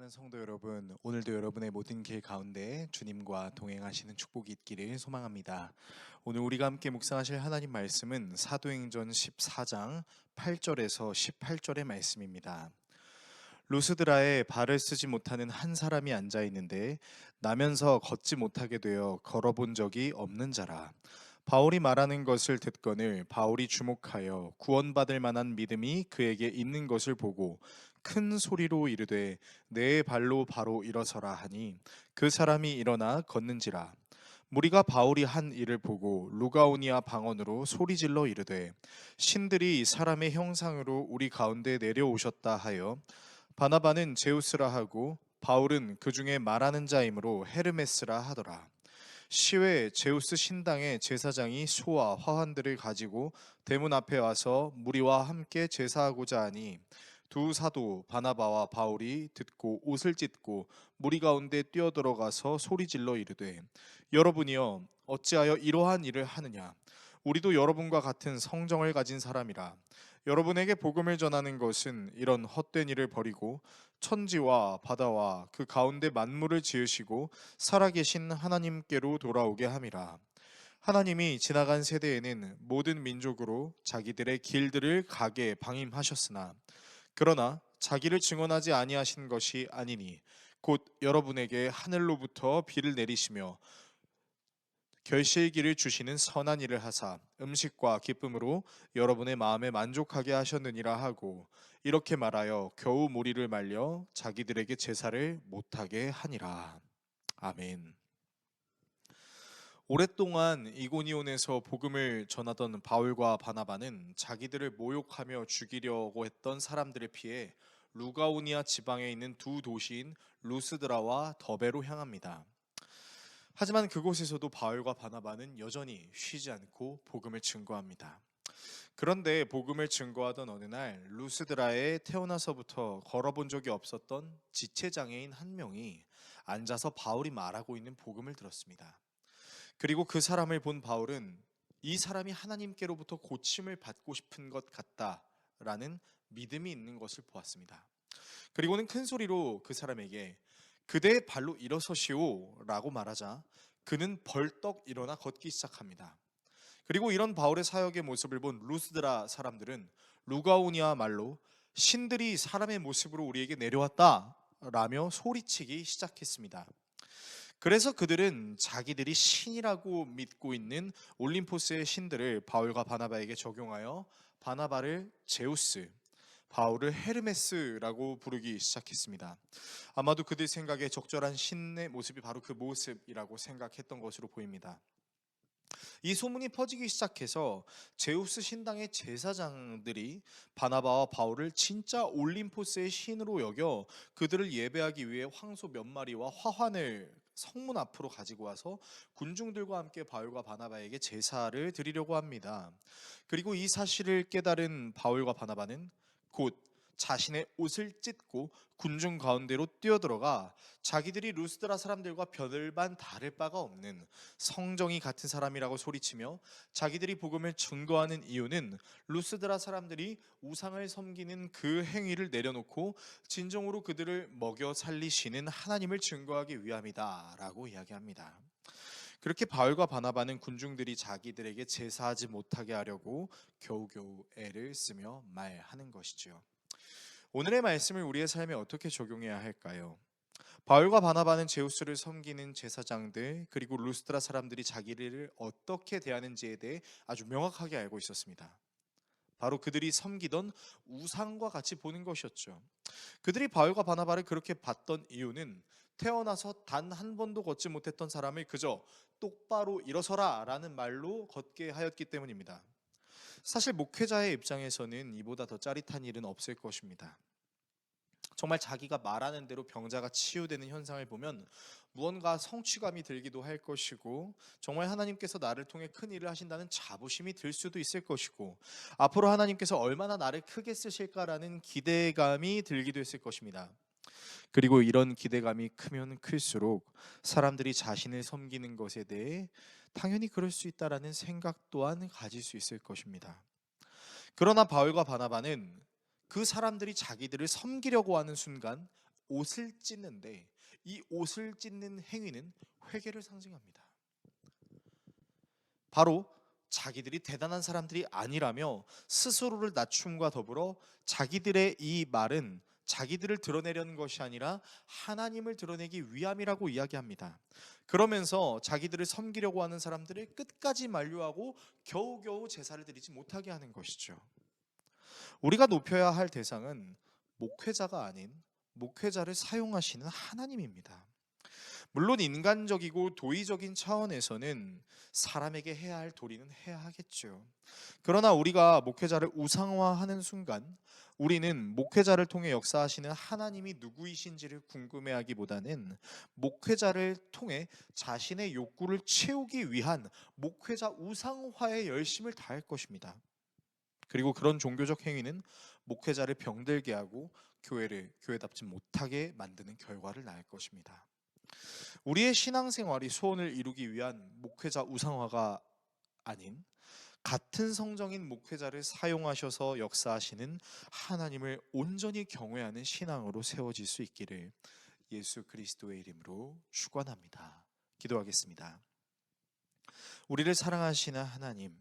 사랑하는 성도 여러분, 오늘도 여러분의 모든 길 가운데 주님과 동행하시는 축복이 있기를 소망합니다. 오늘 우리가 함께 묵상하실 하나님 말씀은 사도행전 14장 8절에서 18절의 말씀입니다. 루스드라에 발을 쓰지 못하는 한 사람이 앉아 있는데 나면서 걷지 못하게 되어 걸어본 적이 없는 자라. 바울이 말하는 것을 듣거늘 바울이 주목하여 구원받을 만한 믿음이 그에게 있는 것을 보고 큰 소리로 이르되 내 발로 바로 일어서라 하니 그 사람이 일어나 걷는지라. 무리가 바울이 한 일을 보고 루가오니아 방언으로 소리질러 이르되 신들이 사람의 형상으로 우리 가운데 내려오셨다 하여 바나바는 제우스라 하고 바울은 그 중에 말하는 자이므로 헤르메스라 하더라. 시외 제우스 신당의 제사장이 소와 화환들을 가지고 대문 앞에 와서 무리와 함께 제사하고자 하니 두 사도 바나바와 바울이 듣고 옷을 찢고 무리 가운데 뛰어들어가서 소리질러 이르되 여러분이여 어찌하여 이러한 일을 하느냐. 우리도 여러분과 같은 성정을 가진 사람이라. 여러분에게 복음을 전하는 것은 이런 헛된 일을 버리고 천지와 바다와 그 가운데 만물을 지으시고 살아계신 하나님께로 돌아오게 함이라. 하나님이 지나간 세대에는 모든 민족으로 자기들의 길들을 가게 방임하셨으나 그러나 자기를 증언하지 아니하신 것이 아니니 곧 여러분에게 하늘로부터 비를 내리시며 결실기를 주시는 선한 일을 하사 음식과 기쁨으로 여러분의 마음에 만족하게 하셨느니라 하고 이렇게 말하여 겨우 무리를 말려 자기들에게 제사를 못하게 하니라. 아멘. 오랫동안 이고니온에서 복음을 전하던 바울과 바나바는 자기들을 모욕하며 죽이려고 했던 사람들을 피해 루가오니아 지방에 있는 두 도시인 루스드라와 더베로 향합니다. 하지만 그곳에서도 바울과 바나바는 여전히 쉬지 않고 복음을 증거합니다. 그런데 복음을 증거하던 어느 날 루스드라에 태어나서부터 걸어본 적이 없었던 지체장애인 한 명이 앉아서 바울이 말하고 있는 복음을 들었습니다. 그리고 그 사람을 본 바울은 이 사람이 하나님께로부터 고침을 받고 싶은 것 같다라는 믿음이 있는 것을 보았습니다. 그리고는 큰 소리로 그 사람에게 그대의 발로 일어서시오 라고 말하자 그는 벌떡 일어나 걷기 시작합니다. 그리고 이런 바울의 사역의 모습을 본 루스드라 사람들은 루가오니아 말로 신들이 사람의 모습으로 우리에게 내려왔다 라며 소리치기 시작했습니다. 그래서 그들은 자기들이 신이라고 믿고 있는 올림포스의 신들을 바울과 바나바에게 적용하여 바나바를 제우스, 바울을 헤르메스라고 부르기 시작했습니다. 아마도 그들 생각에 적절한 신의 모습이 바로 그 모습이라고 생각했던 것으로 보입니다. 이 소문이 퍼지기 시작해서 제우스 신당의 제사장들이 바나바와 바울을 진짜 올림포스의 신으로 여겨 그들을 예배하기 위해 황소 몇 마리와 화환을 성문 앞으로 가지고 와서 군중들과 함께 바울과 바나바에게 제사를 드리려고 합니다. 그리고 이 사실을 깨달은 바울과 바나바는 곧 자신의 옷을 찢고 군중 가운데로 뛰어들어가 자기들이 루스드라 사람들과 별반 다를 바가 없는 성정이 같은 사람이라고 소리치며 자기들이 복음을 증거하는 이유는 루스드라 사람들이 우상을 섬기는 그 행위를 내려놓고 진정으로 그들을 먹여 살리시는 하나님을 증거하기 위함이다라고 이야기합니다. 그렇게 바울과 바나바는 군중들이 자기들에게 제사하지 못하게 하려고 겨우겨우 애를 쓰며 말하는 것이지요. 오늘의 말씀을 우리의 삶에 어떻게 적용해야 할까요? 바울과 바나바는 제우스를 섬기는 제사장들 그리고 루스드라 사람들이 자기를 어떻게 대하는지에 대해 아주 명확하게 알고 있었습니다. 바로 그들이 섬기던 우상과 같이 보는 것이었죠. 그들이 바울과 바나바를 그렇게 봤던 이유는 태어나서 단 한 번도 걷지 못했던 사람을 그저 똑바로 일어서라 라는 말로 걷게 하였기 때문입니다. 사실 목회자의 입장에서는 이보다 더 짜릿한 일은 없을 것입니다. 정말 자기가 말하는 대로 병자가 치유되는 현상을 보면 무언가 성취감이 들기도 할 것이고 정말 하나님께서 나를 통해 큰 일을 하신다는 자부심이 들 수도 있을 것이고 앞으로 하나님께서 얼마나 나를 크게 쓰실까라는 기대감이 들기도 했을 것입니다. 그리고 이런 기대감이 크면 클수록 사람들이 자신을 섬기는 것에 대해 당연히 그럴 수 있다라는 생각 또한 가질 수 있을 것입니다. 그러나 바울과 바나바는 그 사람들이 자기들을 섬기려고 하는 순간 옷을 찢는데 이 옷을 찢는 행위는 회개를 상징합니다. 바로 자기들이 대단한 사람들이 아니라며 스스로를 낮춤과 더불어 자기들의 이 말은 자기들을 드러내려는 것이 아니라 하나님을 드러내기 위함이라고 이야기합니다. 그러면서 자기들을 섬기려고 하는 사람들을 끝까지 만류하고 겨우겨우 제사를 드리지 못하게 하는 것이죠. 우리가 높여야 할 대상은 목회자가 아닌 목회자를 사용하시는 하나님입니다. 물론 인간적이고 도의적인 차원에서는 사람에게 해야 할 도리는 해야 하겠죠. 그러나 우리가 목회자를 우상화하는 순간 우리는 목회자를 통해 역사하시는 하나님이 누구이신지를 궁금해하기보다는 목회자를 통해 자신의 욕구를 채우기 위한 목회자 우상화에 열심을 다할 것입니다. 그리고 그런 종교적 행위는 목회자를 병들게 하고 교회를 교회답지 못하게 만드는 결과를 낳을 것입니다. 우리의 신앙생활이 소원을 이루기 위한 목회자 우상화가 아닌 같은 성정인 목회자를 사용하셔서 역사하시는 하나님을 온전히 경외하는 신앙으로 세워질 수 있기를 예수 그리스도의 이름으로 축원합니다. 기도하겠습니다. 우리를 사랑하시는 하나님,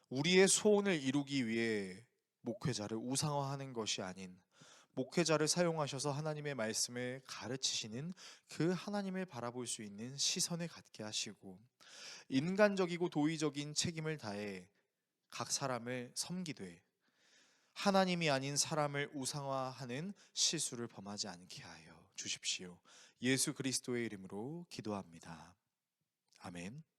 우리의 소원을 이루기 위해 목회자를 우상화하는 것이 아닌 목회자를 사용하셔서 하나님의 말씀을 가르치시는 그 하나님을 바라볼 수 있는 시선을 갖게 하시고 인간적이고 도의적인 책임을 다해 각 사람을 섬기되 하나님이 아닌 사람을 우상화하는 실수를 범하지 않게 하여 주십시오. 예수 그리스도의 이름으로 기도합니다. 아멘.